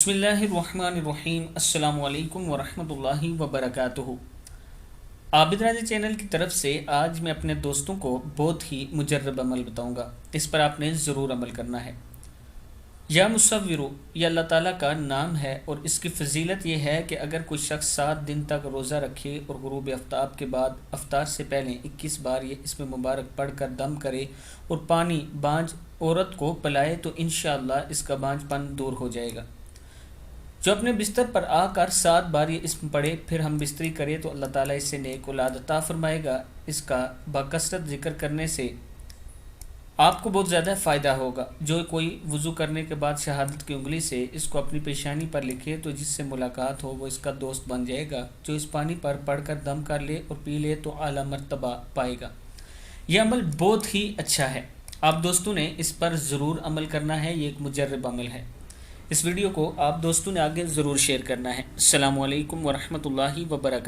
بسم اللہ الرحمن الرحیم۔ السلام علیکم ورحمۃ اللہ وبرکاتہ۔ عابد راضی چینل کی طرف سے آج میں اپنے دوستوں کو بہت ہی مجرب عمل بتاؤں گا، اس پر آپ نے ضرور عمل کرنا ہے۔ یا مصورو، یہ اللہ تعالیٰ کا نام ہے اور اس کی فضیلت یہ ہے کہ اگر کوئی شخص 7 دن تک روزہ رکھے اور غروب آفتاب کے بعد افطار سے پہلے 21 بار یہ اسم مبارک پڑھ کر دم کرے اور پانی بانجھ عورت کو پلائے تو انشاءاللہ اس کا بانجھ پن دور ہو جائے گا۔ جو اپنے بستر پر آ کر 7 بار یہ اسم پڑھے پھر ہم بستری کرے تو اللہ تعالیٰ اس سے نیک اولاد عطا فرمائے گا۔ اس کا بکثرت ذکر کرنے سے آپ کو بہت زیادہ فائدہ ہوگا۔ جو کوئی وضو کرنے کے بعد شہادت کی انگلی سے اس کو اپنی پیشانی پر لکھے تو جس سے ملاقات ہو وہ اس کا دوست بن جائے گا۔ جو اس پانی پر پڑھ کر دم کر لے اور پی لے تو اعلیٰ مرتبہ پائے گا۔ یہ عمل بہت ہی اچھا ہے، آپ دوستوں نے اس پر ضرور عمل کرنا ہے، یہ ایک مجرب عمل ہے۔ اس ویڈیو کو آپ دوستوں نے آگے ضرور شیئر کرنا ہے۔ السلام علیکم ورحمۃ اللہ وبرکاتہ۔